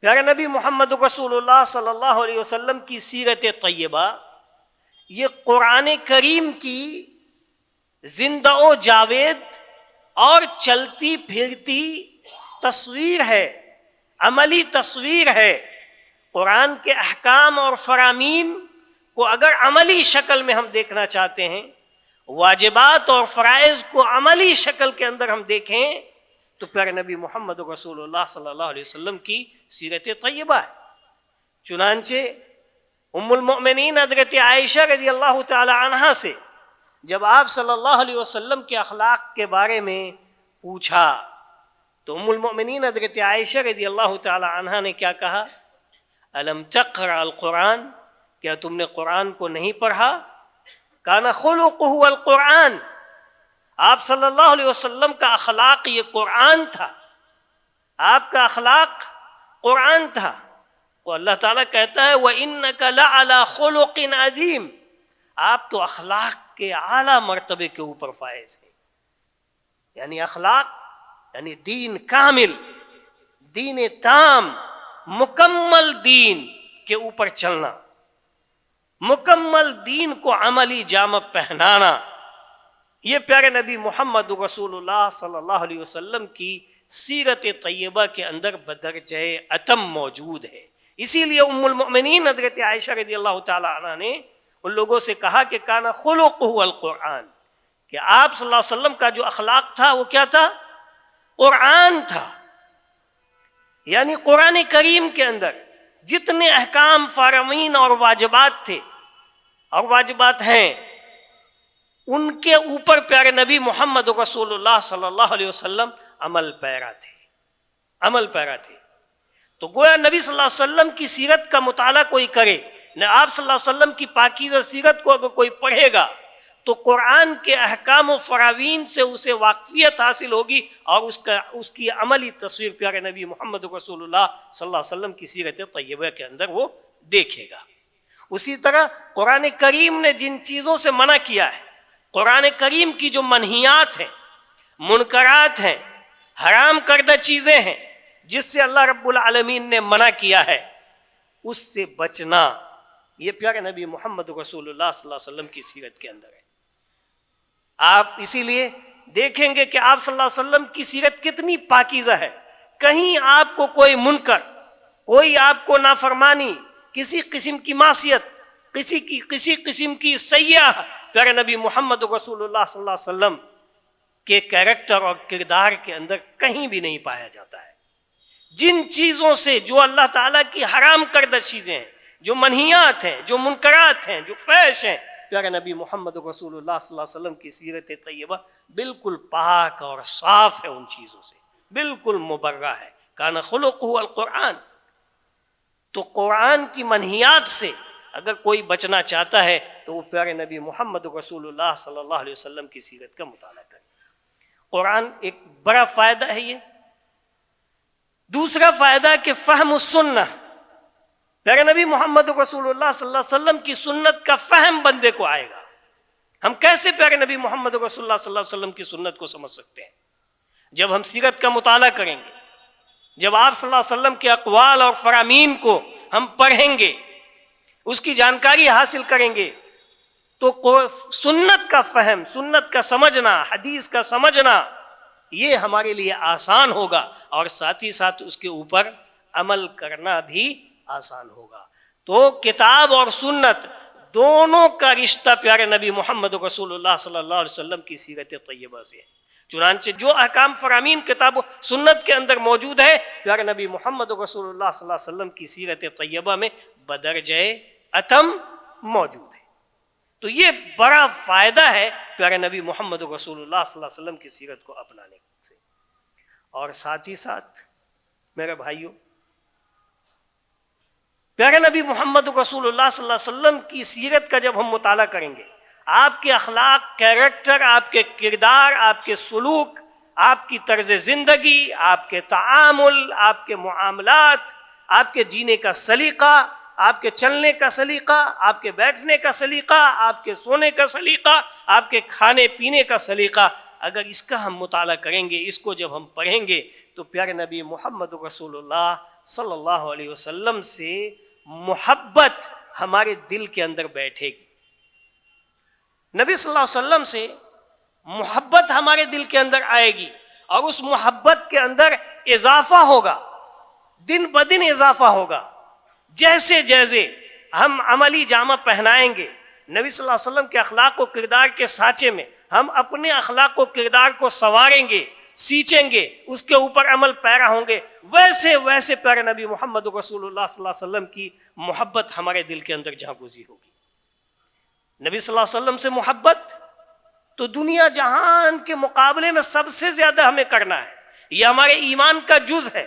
پیارے نبی محمد رسول اللہ صلی اللہ علیہ وسلم کی سیرت طیبہ یہ قرآن کریم کی زندہ و جاوید اور چلتی پھرتی تصویر ہے، عملی تصویر ہے۔ قرآن کے احکام اور فرامین کو اگر عملی شکل میں ہم دیکھنا چاہتے ہیں، واجبات اور فرائض کو عملی شکل کے اندر ہم دیکھیں تو پیارے نبی محمد رسول اللہ صلی اللہ علیہ وسلم کی سیرت طیبہ ہے۔ چنانچہ ام المؤمنین حضرت عائشہ رضی اللہ تعالی عنہا سے جب آپ صلی اللہ علیہ وسلم کے اخلاق کے بارے میں پوچھا تو ام المؤمنین حضرت عائشہ رضی اللہ تعالی عنہا نے کیا کہا؟ الم تقرأ القرآن، کیا تم نے قرآن کو نہیں پڑھا؟ کان خلقہ القرآن، آپ صلی اللہ علیہ وسلم کا اخلاق یہ قرآن تھا، آپ کا اخلاق قرآن تھا۔ وہ اللہ تعالیٰ کہتا ہے وَإِنَّكَ لَعَلَىٰ خُلُقٍ عَظِيمٍ، آپ تو اخلاق کے اعلیٰ مرتبے کے اوپر فائز ہیں۔ یعنی اخلاق یعنی دین کامل، دین تام، مکمل دین کے اوپر چلنا، مکمل دین کو عملی جامہ پہنانا، یہ پیارے نبی محمد رسول اللہ صلی اللہ علیہ وسلم کی سیرت طیبہ کے اندر بدرجہ اتم موجود ہے۔ اسی لیے ام المؤمنین حضرت عائشہ رضی اللہ تعالی عنہ نے ان لوگوں سے کہا کہ کان خلقہ القرآن، کہ آپ صلی اللہ علیہ وسلم کا جو اخلاق تھا وہ کیا تھا؟ قرآن تھا۔ یعنی قرآن کریم کے اندر جتنے احکام، فرامین اور واجبات تھے اور واجبات ہیں، ان کے اوپر پیارے نبی محمد رسول اللہ صلی اللہ علیہ وسلم عمل پیرا تھے۔ تو گویا نبی صلی اللہ علیہ وسلم کی سیرت کا مطالعہ کوئی کرے، نہ آپ صلی اللہ علیہ وسلم کی پاکیزہ سیرت کو اگر کوئی پڑھے گا تو قرآن کے احکام و فراوین سے اسے واقفیت حاصل ہوگی اور اس کی عملی تصویر پیارے نبی محمد رسول اللہ صلی اللہ علیہ وسلم کی سیرت طیبہ کے اندر وہ دیکھے گا۔ اسی طرح قرآن کریم نے جن چیزوں سے منع کیا ہے، قرآن کریم کی جو منہیات ہیں، منکرات ہیں، حرام کردہ چیزیں ہیں جس سے اللہ رب العالمین نے منع کیا ہے، اس سے بچنا یہ پیارے نبی محمد رسول اللہ صلی اللہ علیہ وسلم کی سیرت کے اندر ہے۔ آپ اسی لیے دیکھیں گے کہ آپ صلی اللہ علیہ وسلم کی سیرت کتنی پاکیزہ ہے، کہیں آپ کو کوئی منکر، کوئی آپ کو نافرمانی، کسی قسم کی معصیت، کسی قسم کی سیئہ پیارے نبی محمد رسول اللہ صلی اللہ علیہ وسلم کے کیریکٹر اور کردار کے اندر کہیں بھی نہیں پایا جاتا ہے۔ جن چیزوں سے جو اللہ تعالیٰ کی حرام کردہ چیزیں ہیں، جو منہیات ہیں، جو منکرات ہیں، جو فحش ہیں، پیارے نبی محمد رسول اللہ صلی اللہ علیہ وسلم کی سیرت طیبہ بالکل پاک اور صاف ہے، ان چیزوں سے بالکل مبرہ ہے۔ کان خلقہ القرآن، تو قرآن کی منہیات سے اگر کوئی بچنا چاہتا ہے تو وہ پیارے نبی محمد رسول اللہ صلی اللہ علیہ وسلم کی سیرت کا مطالعہ کرے۔ قرآن ایک بڑا فائدہ ہے یہ۔ دوسرا فائدہ کہ فہم السنہ، پیارے نبی محمد رسول اللہ صلی اللہ علیہ وسلم کی سنت کا فہم بندے کو آئے گا۔ ہم کیسے پیارے نبی محمد رسول اللہ صلی اللہ علیہ وسلم کی سنت کو سمجھ سکتے ہیں؟ جب ہم سیرت کا مطالعہ کریں گے، جب آپ صلی اللہ علیہ وسلم کے اقوال اور فرامین کو ہم پڑھیں گے، اس کی جانکاری حاصل کریں گے، تو سنت کا فہم، سنت کا سمجھنا، حدیث کا سمجھنا یہ ہمارے لیے آسان ہوگا، اور ساتھ ہی ساتھ اس کے اوپر عمل کرنا بھی آسان ہوگا۔ تو کتاب اور سنت دونوں کا رشتہ پیارے نبی محمد رسول اللہ صلی اللہ علیہ وسلم کی سیرت طیبہ سے ہے۔ چنانچہ جو احکام فرامین کتاب و سنت کے اندر موجود ہے، پیارے نبی محمد رسول اللہ صلی اللہ علیہ وسلم کی سیرت طیبہ میں بدرجہ اتم موجود ہے۔ تو یہ بڑا فائدہ ہے پیارے نبی محمد رسول اللہ صلی اللہ علیہ وسلم کی سیرت کو اپنانے سے۔ اور ساتھ ہی ساتھ میرے بھائیوں، پیارے نبی محمد رسول اللہ صلی اللہ علیہ وسلم کی سیرت کا جب ہم مطالعہ کریں گے، آپ کے اخلاق، کیریکٹر، آپ کے کردار، آپ کے سلوک، آپ کی طرز زندگی، آپ کے تعامل، آپ کے معاملات، آپ کے جینے کا سلیقہ، آپ کے چلنے کا سلیقہ، آپ کے بیٹھنے کا سلیقہ، آپ کے سونے کا سلیقہ، آپ کے کھانے پینے کا سلیقہ، اگر اس کا ہم مطالعہ کریں گے، اس کو جب ہم پڑھیں گے تو پیارے نبی محمد رسول اللہ صلی اللہ علیہ وسلم سے محبت ہمارے دل کے اندر بیٹھے گی. نبی صلی اللہ علیہ وسلم سے محبت ہمارے دل کے اندر آئے گی اور اس محبت کے اندر اضافہ ہوگا، دن بدن اضافہ ہوگا. جیسے جیسے ہم عملی جامہ پہنائیں گے، نبی صلی اللہ علیہ وسلم کے اخلاق و کردار کے سانچے میں ہم اپنے اخلاق و کردار کو سنواریں گے، سیچیں گے، اس کے اوپر عمل پیرا ہوں گے، ویسے ویسے پیارے نبی محمد رسول اللہ صلی اللہ علیہ وسلم کی محبت ہمارے دل کے اندر جہاں گزی ہوگی. نبی صلی اللہ علیہ وسلم سے محبت تو دنیا جہان کے مقابلے میں سب سے زیادہ ہمیں کرنا ہے. یہ ہمارے ایمان کا جز ہے.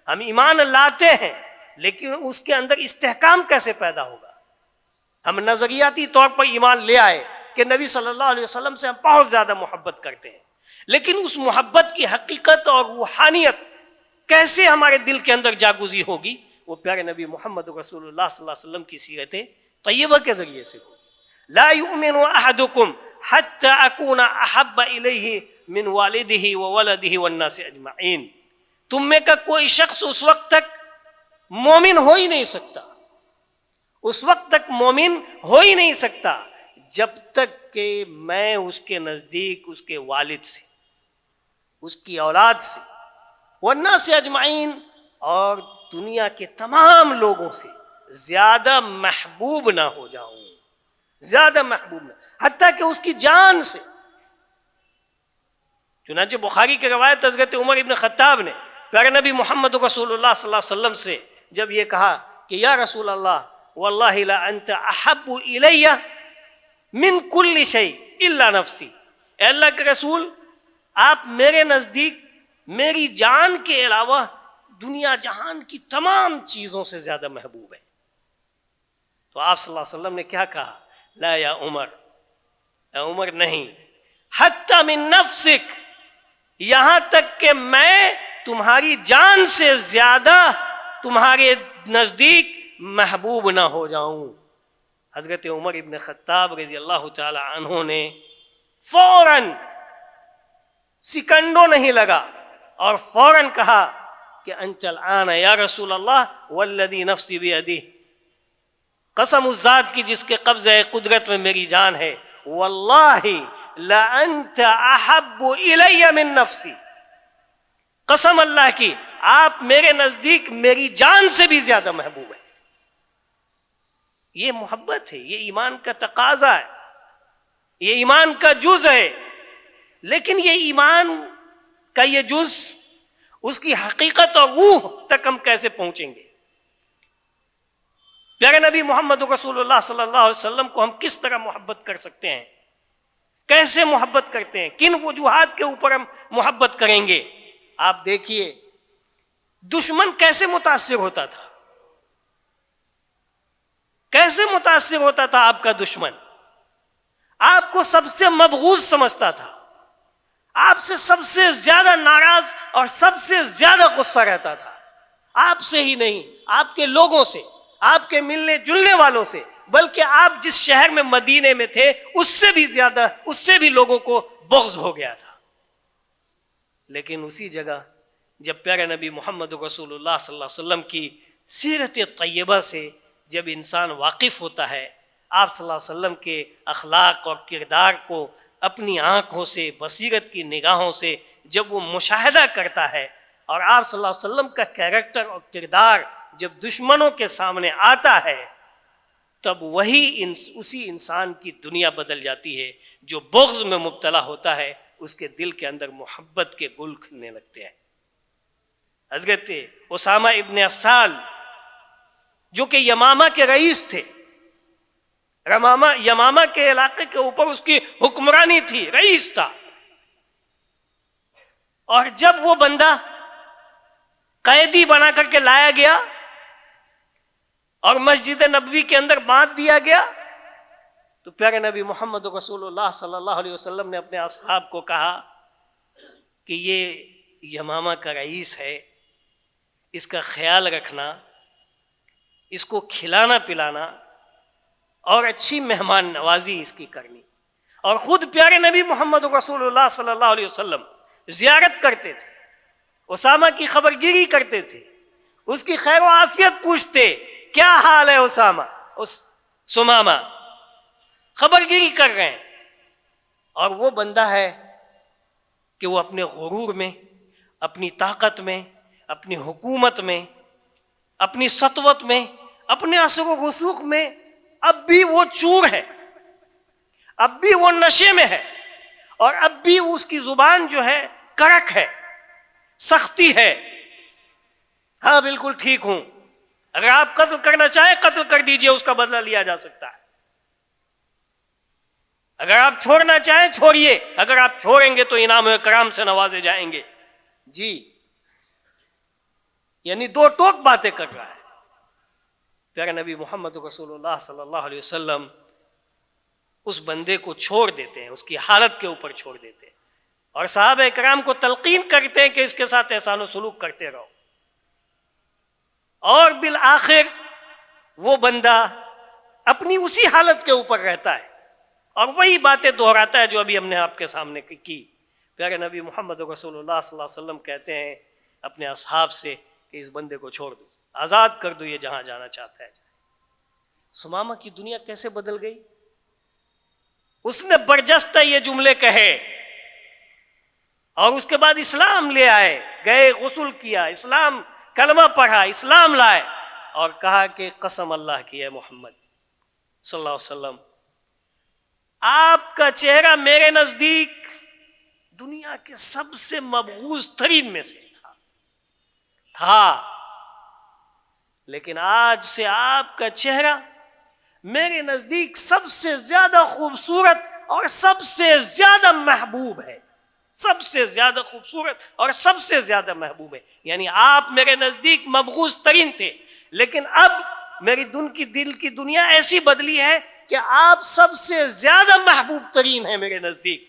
ہم ایمان لاتے ہیں لیکن اس کے اندر استحکام کیسے پیدا ہوگا؟ ہم نظریاتی طور پر ایمان لے آئے کہ نبی صلی اللہ علیہ وسلم سے ہم بہت زیادہ محبت کرتے ہیں، لیکن اس محبت کی حقیقت اور روحانیت کیسے ہمارے دل کے اندر جاگزی ہوگی؟ وہ پیارے نبی محمد رسول اللہ صلی اللہ علیہ وسلم کی سیرت طیبہ کے ذریعے سے ہوگی. لا يؤمن احدكم حتى اكون احب اليه من والده وولده والناس اجمعين. تم میں کا کوئی شخص اس وقت تک مومن ہو ہی نہیں سکتا، اس وقت تک مومن ہو ہی نہیں سکتا جب تک کہ میں اس کے نزدیک اس کے والد سے، اس کی اولاد سے، والناس اجمعین، اور دنیا کے تمام لوگوں سے زیادہ محبوب نہ ہو جاؤں، زیادہ محبوب نہ، حتیٰ کہ اس کی جان سے. چنانچہ بخاری کی روایت حضرت عمر ابن خطاب نے پیارے نبی محمد رسول اللہ صلی اللہ علیہ وسلم سے جب یہ کہا کہ یا رسول اللہ واللہ لا انت احب الی من کل شیء الا نفسی، اے اللہ کے رسول آپ میرے نزدیک میری جان کے علاوہ دنیا جہان کی تمام چیزوں سے زیادہ محبوب ہے. تو آپ صلی اللہ علیہ وسلم نے کیا کہا؟ لا یا عمر، اے عمر نہیں، حتی من نفسک، یہاں تک کہ میں تمہاری جان سے زیادہ تمہارے نزدیک محبوب نہ ہو جاؤں. حضرت عمر ابن خطاب رضی اللہ تعالی عنہ نے فوراً، سکنڈوں نہیں لگا، اور فوراً کہا کہ انت الآن یا رسول اللہ والذی نفسی بیدہ، قسم اس ذات کی جس کے قبضہ قدرت میں میری جان ہے، واللہ لانت احب الی من نفسی، قسم اللہ کی آپ میرے نزدیک میری جان سے بھی زیادہ محبوب ہے. یہ محبت ہے، یہ ایمان کا تقاضا ہے، یہ ایمان کا جز ہے. لیکن یہ ایمان کا یہ جز، اس کی حقیقت اور روح تک ہم کیسے پہنچیں گے؟ پیارے نبی محمد رسول اللہ صلی اللہ علیہ وسلم کو ہم کس طرح محبت کر سکتے ہیں؟ کیسے محبت کرتے ہیں؟ کن وجوہات کے اوپر ہم محبت کریں گے؟ آپ دیکھیے دشمن کیسے متاثر ہوتا تھا، کیسے متاثر ہوتا تھا آپ کا دشمن. آپ کو سب سے مبغوض سمجھتا تھا، آپ سے سب سے زیادہ ناراض اور سب سے زیادہ غصہ رہتا تھا. آپ سے ہی نہیں، آپ کے لوگوں سے، آپ کے ملنے جلنے والوں سے، بلکہ آپ جس شہر میں مدینے میں تھے اس سے بھی زیادہ، اس سے بھی لوگوں کو بغض ہو گیا تھا. لیکن اسی جگہ جب پیارے نبی محمد رسول اللہ صلی اللہ علیہ وسلم کی سیرت طیبہ سے جب انسان واقف ہوتا ہے، آپ صلی اللہ علیہ وسلم کے اخلاق اور کردار کو اپنی آنکھوں سے، بصیرت کی نگاہوں سے جب وہ مشاہدہ کرتا ہے، اور آپ صلی اللہ علیہ وسلم کا کیریکٹر اور کردار جب دشمنوں کے سامنے آتا ہے، تب وہی اسی انسان کی دنیا بدل جاتی ہے. جو بغض میں مبتلا ہوتا ہے اس کے دل کے اندر محبت کے گل کھلنے لگتے ہیں. حضرت اسامہ ابن عفان جو کہ یمامہ کے رئیس تھے، یمامہ کے علاقے کے اوپر اس کی حکمرانی تھی، رئیس تھا، اور جب وہ بندہ قیدی بنا کر کے لایا گیا اور مسجد نبوی کے اندر باندھ دیا گیا، تو پیارے نبی محمد رسول اللہ صلی اللہ علیہ وسلم نے اپنے اصحاب کو کہا کہ یہ یمامہ کا رئیس ہے، اس کا خیال رکھنا، اس کو کھلانا پلانا اور اچھی مہمان نوازی اس کی کرنی. اور خود پیارے نبی محمد رسول اللہ صلی اللہ علیہ وسلم زیارت کرتے تھے، اسامہ کی خبر گیری کرتے تھے، اس کی خیر و عافیت پوچھتے، کیا حال ہے اسامہ، سمامہ، خبر گیری کر رہے ہیں. اور وہ بندہ ہے کہ وہ اپنے غرور میں، اپنی طاقت میں، اپنی حکومت میں، اپنی سطوت میں، اپنے اثر و رسوخ میں اب بھی وہ چور ہے، اب بھی وہ نشے میں ہے، اور اب بھی اس کی زبان جو ہے کڑک ہے، سختی ہے. ہاں بالکل ٹھیک ہوں، اگر آپ قتل کرنا چاہیں قتل کر دیجئے، اس کا بدلہ لیا جا سکتا ہے. اگر آپ چھوڑنا چاہیں چھوڑیے، اگر آپ چھوڑیں گے تو انعام و اکرام سے نوازے جائیں گے. جی، یعنی دو ٹوک باتیں کر رہا ہے. پیارے نبی محمد رسول اللہ صلی اللہ علیہ وسلم اس بندے کو چھوڑ دیتے ہیں، اس کی حالت کے اوپر چھوڑ دیتے ہیں، اور صحابہ اکرام کو تلقین کرتے ہیں کہ اس کے ساتھ احسان و سلوک کرتے رہو. اور بالآخر وہ بندہ اپنی اسی حالت کے اوپر رہتا ہے اور وہی باتیں دہراتا ہے جو ابھی ہم نے آپ کے سامنے کی. پیارے نبی محمد رسول اللہ صلی اللہ علیہ وسلم کہتے ہیں اپنے اصحاب سے کہ اس بندے کو چھوڑ دو، آزاد کر دو، یہ جہاں جانا چاہتا ہے جائے. سمامہ کی دنیا کیسے بدل گئی؟ اس نے برجستہ یہ جملے کہے اور اس کے بعد اسلام لے آئے، گئے غسل کیا، اسلام کلمہ پڑھا، اسلام لائے، اور کہا کہ قسم اللہ کی ہے محمد صلی اللہ علیہ وسلم، آپ کا چہرہ میرے نزدیک دنیا کے سب سے مبغوض ترین میں سے تھا، لیکن آج سے آپ کا چہرہ میرے نزدیک سب سے زیادہ خوبصورت اور سب سے زیادہ محبوب ہے، سب سے زیادہ خوبصورت اور سب سے زیادہ محبوب ہے. یعنی آپ میرے نزدیک مبغوض ترین تھے، لیکن اب میری دل کی دنیا ایسی بدلی ہے کہ آپ سب سے زیادہ محبوب ترین ہیں میرے نزدیک.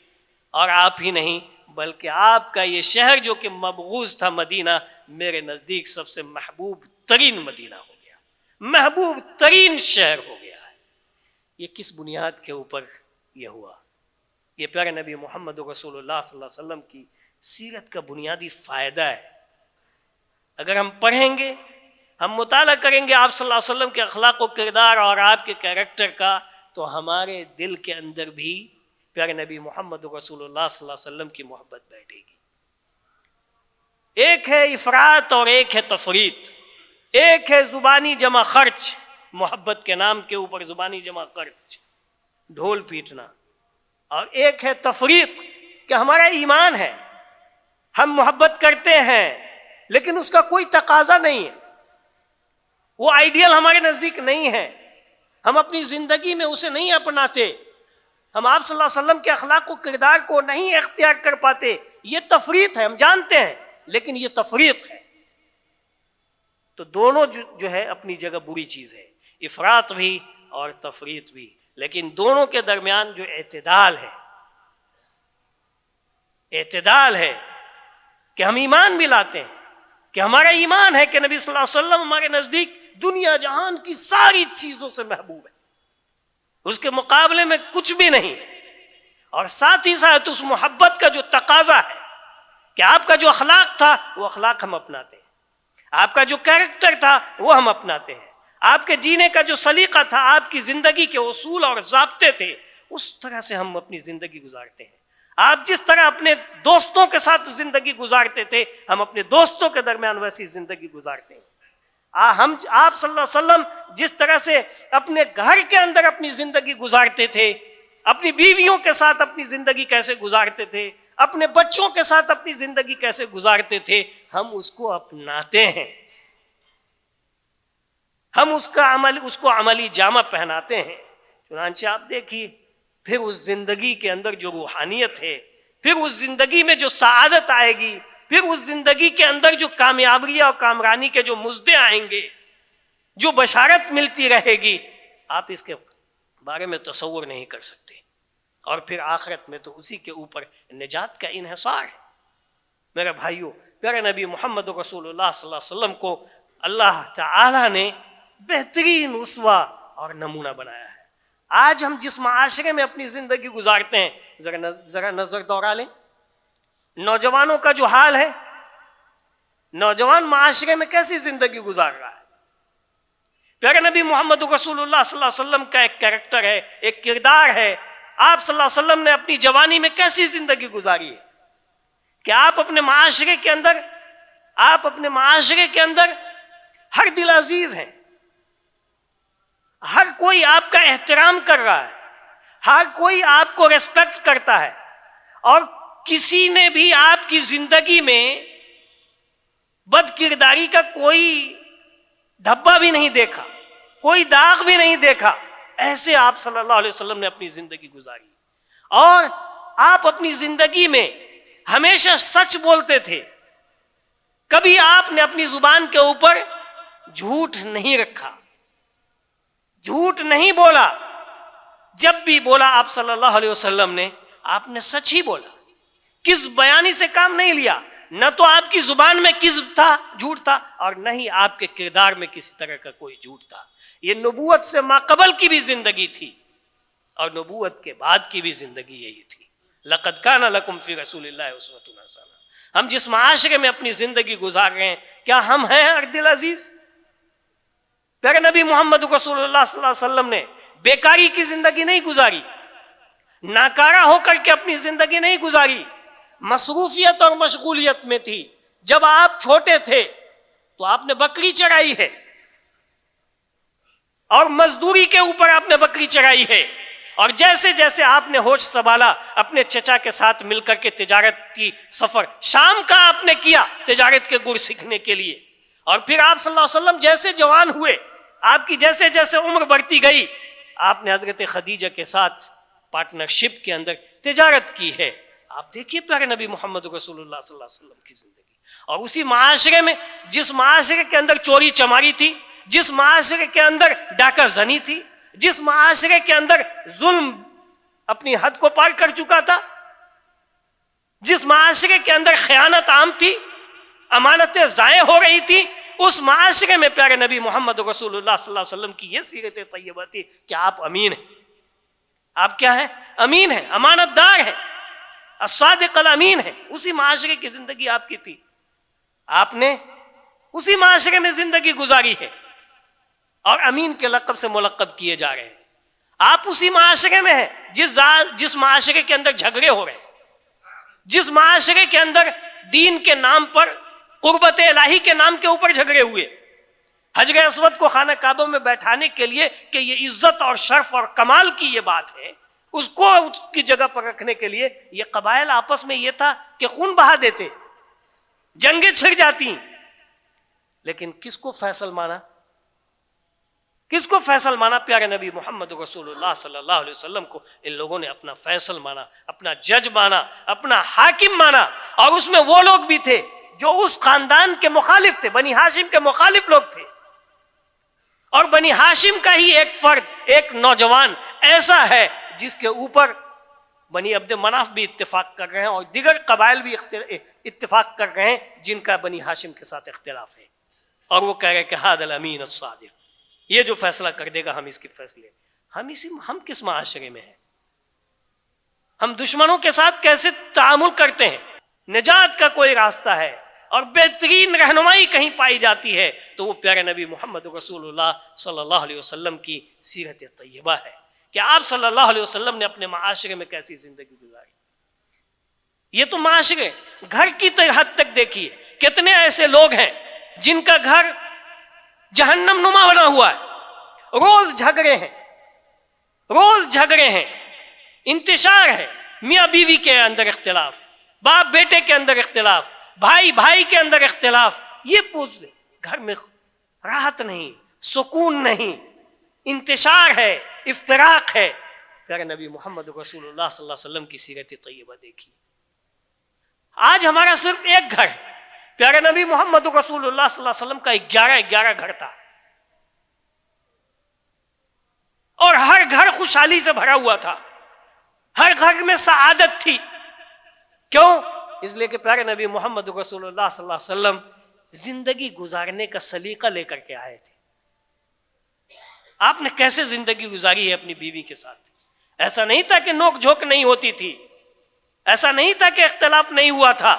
اور آپ ہی نہیں بلکہ آپ کا یہ شہر جو کہ مبغوض تھا مدینہ، میرے نزدیک سب سے محبوب ترین مدینہ ہو گیا، محبوب ترین شہر ہو گیا ہے. یہ کس بنیاد کے اوپر یہ ہوا؟ یہ پیارے نبی محمد رسول اللہ صلی اللہ علیہ وسلم کی سیرت کا بنیادی فائدہ ہے. اگر ہم پڑھیں گے، ہم مطالعہ کریں گے آپ صلی اللہ علیہ وسلم کے اخلاق و کردار اور آپ کے کیریکٹر کا، تو ہمارے دل کے اندر بھی پیارے نبی محمد رسول اللہ صلی اللہ علیہ وسلم کی محبت بیٹھے گی. ایک ہے افراط اور ایک ہے تفریط، ایک ہے زبانی جمع خرچ، محبت کے نام کے اوپر زبانی جمع خرچ، ڈھول پیٹنا، اور ایک ہے تفریط کہ ہمارا ایمان ہے، ہم محبت کرتے ہیں لیکن اس کا کوئی تقاضا نہیں ہے، وہ آئیڈیل ہمارے نزدیک نہیں ہے، ہم اپنی زندگی میں اسے نہیں اپناتے، ہم آپ صلی اللہ علیہ وسلم کے اخلاق و کردار کو نہیں اختیار کر پاتے. یہ تفریط ہے، ہم جانتے ہیں، لیکن یہ تفریط ہے. تو دونوں جو ہے اپنی جگہ بری چیز ہے، افراط بھی اور تفریط بھی، لیکن دونوں کے درمیان جو اعتدال ہے، اعتدال ہے کہ ہم ایمان بھی لاتے ہیں، کہ ہمارا ایمان ہے کہ نبی صلی اللہ علیہ وسلم ہمارے نزدیک دنیا جہان کی ساری چیزوں سے محبوب ہے، اس کے مقابلے میں کچھ بھی نہیں ہے. اور ساتھ ہی ساتھ اس محبت کا جو تقاضا ہے کہ آپ کا جو اخلاق تھا وہ اخلاق ہم اپناتے ہیں، آپ کا جو کیریکٹر تھا وہ ہم اپناتے ہیں، آپ کے جینے کا جو سلیقہ تھا، آپ کی زندگی کے اصول اور ضابطے تھے، اس طرح سے ہم اپنی زندگی گزارتے ہیں. آپ جس طرح اپنے دوستوں کے ساتھ زندگی گزارتے تھے، ہم اپنے دوستوں کے درمیان ویسی زندگی گزارتے ہیں. آپ صلی اللہ علیہ وسلم جس طرح سے اپنے گھر کے اندر اپنی زندگی گزارتے تھے، اپنی بیویوں کے ساتھ اپنی زندگی کیسے گزارتے تھے، اپنے بچوں کے ساتھ اپنی زندگی کیسے گزارتے تھے، ہم اس کو اپناتے ہیں، ہم اس کو عملی جامہ پہناتے ہیں. چنانچہ آپ دیکھیے پھر اس زندگی کے اندر جو روحانیت ہے، پھر اس زندگی میں جو سعادت آئے گی، پھر اس زندگی کے اندر جو کامیابی اور کامرانی کے جو مزدے آئیں گے، جو بشارت ملتی رہے گی، آپ اس کے بارے میں تصور نہیں کر سکتے. اور پھر آخرت میں تو اسی کے اوپر نجات کا انحصار ہے. میرے بھائیوں، پیارے نبی محمد رسول اللہ صلی اللہ علیہ وسلم کو اللہ تعالی نے بہترین اسوہ اور نمونہ بنایا ہے. آج ہم جس معاشرے میں اپنی زندگی گزارتے ہیں، ذرا نظر دوڑا لیں. نوجوانوں کا جو حال ہے، نوجوان معاشرے میں کیسی زندگی گزار رہا ہے؟ پیارے نبی محمد رسول اللہ صلی اللہ علیہ وسلم کا ایک کریکٹر ہے، ایک کردار ہے. آپ صلی اللہ علیہ وسلم نے اپنی جوانی میں کیسی زندگی گزاری ہے کہ آپ اپنے معاشرے کے اندر ہر دل عزیز ہیں، ہر کوئی آپ کا احترام کر رہا ہے، ہر کوئی آپ کو ریسپیکٹ کرتا ہے، اور کسی نے بھی آپ کی زندگی میں بد کرداری کا کوئی دھبا بھی نہیں دیکھا، کوئی داغ بھی نہیں دیکھا. ایسے آپ صلی اللہ علیہ وسلم نے اپنی زندگی گزاری. اور آپ اپنی زندگی میں ہمیشہ سچ بولتے تھے، کبھی آپ نے اپنی زبان کے اوپر جھوٹ نہیں رکھا، جھوٹ نہیں بولا. جب بھی بولا آپ صلی اللہ علیہ وسلم نے، آپ نے سچ ہی بولا، کس بیانی سے کام نہیں لیا. نہ تو آپ کی زبان میں کذب تھا، جھوٹ تھا، اور نہ ہی آپ کے کردار میں کسی طرح کا کوئی جھوٹ تھا. یہ نبوت سے ماقبل کی بھی زندگی تھی اور نبوت کے بعد کی بھی زندگی یہی تھی. لقد کان لکم فی رسول اللہ اسوۃ حسنہ. ہم جس معاشرے میں اپنی زندگی گزار رہے ہیں، کیا ہم ہیں ہر دل عزیز؟ پیارے نبی محمد رسول اللہ صلی اللہ علیہ وسلم نے بیکاری کی زندگی نہیں گزاری، ناکارہ ہو کر کے اپنی زندگی نہیں گزاری، مصروفیت اور مشغولیت میں تھی. جب آپ چھوٹے تھے تو آپ نے بکری چرائی ہے، اور مزدوری کے اوپر آپ نے بکری چرائی ہے، اور جیسے جیسے آپ نے ہوش سنبھالا اپنے چچا کے ساتھ مل کر کے تجارت کی سفر شام کا آپ نے کیا تجارت کے گر سیکھنے کے لیے. اور پھر آپ صلی اللہ علیہ وسلم جیسے جوان ہوئے، آپ کی جیسے جیسے عمر بڑھتی گئی، آپ نے حضرت خدیجہ کے ساتھ پارٹنرشپ کے اندر تجارت کی ہے. آپ دیکھیے پیارے نبی محمد رسول اللہ صلی اللہ علیہ وسلم کی زندگی. اور اسی معاشرے میں، جس معاشرے کے اندر چوری چماری تھی، جس معاشرے کے اندر ڈاکہ زنی تھی، جس معاشرے کے اندر ظلم اپنی حد کو پار کر چکا تھا، جس معاشرے کے اندر خیانت عام تھی، امانتیں ضائع ہو رہی تھی، اس معاشرے میں پیارے نبی محمد رسول اللہ صلی اللہ علیہ وسلم کی یہ سیرت طیبہ تھی کہ آپ امین ہیں. آپ کیا ہیں؟ امین ہیں، امانت دار ہیں، الصادق الامین ہیں. اسی معاشرے کی زندگی آپ کی تھی، آپ نے اسی معاشرے میں زندگی گزاری ہے، اور امین کے لقب سے ملقب کیے جا رہے ہیں. آپ اسی معاشرے میں ہیں جس معاشرے کے اندر جھگڑے ہو رہے ہیں، جس معاشرے کے اندر دین کے نام پر، قربت الہی کے نام کے اوپر جھگڑے ہوئے. حجر اسود کو خانہ کعبہ میں بیٹھانے کے لیے کہ یہ عزت اور شرف اور کمال کی یہ بات ہے، اس کو اس کی جگہ پر رکھنے کے لیے یہ قبائل آپس میں یہ تھا کہ خون بہا دیتے، جنگیں چھڑ جاتی. لیکن کس کو فیصل مانا؟ کس کو فیصل مانا؟ پیارے نبی محمد رسول اللہ صلی اللہ علیہ وسلم کو ان لوگوں نے اپنا فیصل مانا، اپنا جج مانا، اپنا حاکم مانا. اور اس میں وہ لوگ بھی تھے جو اس خاندان کے مخالف تھے، بنی ہاشم کے مخالف لوگ تھے. اور بنی ہاشم کا ہی ایک فرد، ایک نوجوان ایسا ہے جس کے اوپر بنی عبد مناف بھی اتفاق کر رہے ہیں، اور دیگر قبائل بھی اتفاق کر رہے ہیں جن کا بنی ہاشم کے ساتھ اختلاف ہے. اور وہ کہہ رہے کہ ھذا الامین الصادق، یہ جو فیصلہ کر دے گا ہم اس کے فیصلے. ہم کس معاشرے میں ہیں؟ ہم دشمنوں کے ساتھ کیسے تعامل کرتے ہیں؟ نجات کا کوئی راستہ ہے اور بہترین رہنمائی کہیں پائی جاتی ہے تو وہ پیارے نبی محمد رسول اللہ صلی اللہ علیہ وسلم کی سیرت طیبہ ہے کہ آپ صلی اللہ علیہ وسلم نے اپنے معاشرے میں کیسی زندگی گزاری. یہ تو معاشرے، گھر کی حد تک دیکھیے، کتنے ایسے لوگ ہیں جن کا گھر جہنم نما بنا ہوا ہے، روز جھگڑے ہیں، انتشار ہے، میاں بیوی کے اندر اختلاف، باپ بیٹے کے اندر اختلاف، بھائی بھائی کے اندر اختلاف. یہ پوچھ لے، گھر میں راحت نہیں، سکون نہیں، انتشار ہے، افتراق ہے. پیارے نبی محمد رسول اللہ صلی اللہ علیہ وسلم کی سیرت طیبہ دیکھیے. آج ہمارا صرف ایک گھر ہے، پیارے نبی محمد رسول اللہ صلی اللہ علیہ وسلم کا 11 گھر تھا، اور ہر گھر خوشحالی سے بھرا ہوا تھا، ہر گھر میں سعادت تھی. کیوں؟ اس لیے کہ پیارے نبی محمد رسول اللہ صلی اللہ علیہ وسلم زندگی گزارنے کا سلیقہ لے کر کے آئے تھے. آپ نے کیسے زندگی گزاری ہے اپنی بیوی کے ساتھ؟ ایسا نہیں تھا کہ نوک جھوک نہیں ہوتی تھی، ایسا نہیں تھا کہ اختلاف نہیں ہوا تھا.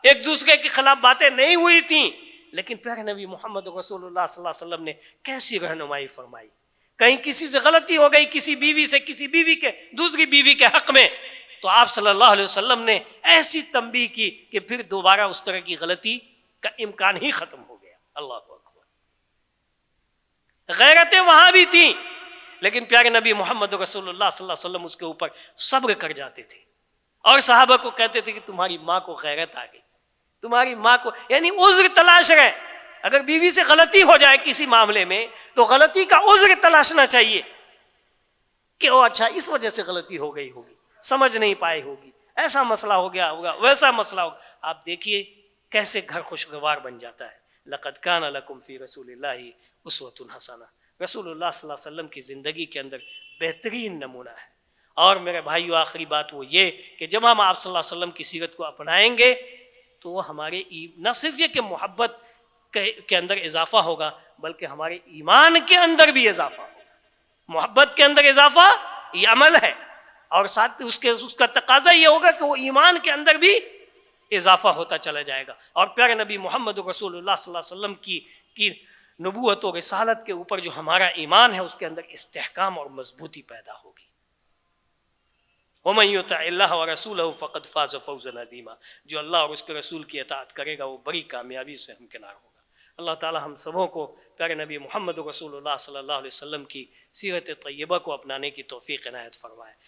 ایک دوسرے کے خلاف باتیں نہیں ہوئی تھیں، لیکن پیارے نبی محمد رسول اللہ صلی اللہ علیہ وسلم نے کیسی رہنمائی فرمائی. کہیں کسی سے غلطی ہو گئی، کسی بیوی سے، کسی بیوی کے دوسری بیوی کے حق میں، تو آپ صلی اللہ علیہ وسلم نے ایسی تنبیہ کی کہ پھر دوبارہ اس طرح کی غلطی کا امکان ہی ختم ہو گیا. اللہ اکبر. غیرتیں وہاں بھی تھیں، لیکن پیارے نبی محمد رسول اللہ صلی اللہ علیہ وسلم اس کے اوپر صبر کر جاتے تھے، اور صحابہ کو کہتے تھے کہ تمہاری ماں کو غیرت آ گئی، تمہاری ماں کو، یعنی عذر تلاش رہے. اگر بیوی سے غلطی ہو جائے کسی معاملے میں تو غلطی کا عذر تلاشنا چاہیے کہ او اچھا اس وجہ سے غلطی ہو گئی ہوگی، سمجھ نہیں پائی ہوگی، ایسا مسئلہ ہو گیا ہوگا، ویسا مسئلہ ہوگا. آپ دیکھیے کیسے گھر خوشگوار بن جاتا ہے. لقد کان لکم فی رسول اللہ اسوۃ حسنہ. رسول اللہ صلی اللہ علیہ وسلم کی زندگی کے اندر بہترین نمونہ ہے. اور میرے بھائیو، آخری بات وہ یہ کہ جب ہم آپ صلی اللہ علیہ وسلم کی سیرت کو اپنائیں گے تو وہ ہمارے نہ صرف یہ کہ محبت کے اندر اضافہ ہوگا، بلکہ ہمارے ایمان کے اندر بھی اضافہ ہوگا. محبت کے اندر اضافہ یہ عمل ہے، اور ساتھ اس کا تقاضا یہ ہوگا کہ وہ ایمان کے اندر بھی اضافہ ہوتا چلا جائے گا. اور پیارے نبی محمد رسول اللہ صلی اللہ علیہ وسلم کی نبوت و رسالت کے اوپر جو ہمارا ایمان ہے اس کے اندر استحکام اور مضبوطی پیدا ہوگی. وَمَن يُطِعِ اللَّهَ وَرَسُولَهُ فَقَدْ فَازَ فَوْزًا عَظِيمًا. جو اللہ اور اس کے رسول کی اطاعت کرے گا وہ بڑی کامیابی سے ہمکنار ہوگا. اللہ تعالی ہم سبوں کو پیارے نبی محمد رسول اللہ صلی اللہ علیہ وسلم کی سیرت طیبہ کو اپنانے کی توفیق عنایت فرمائے.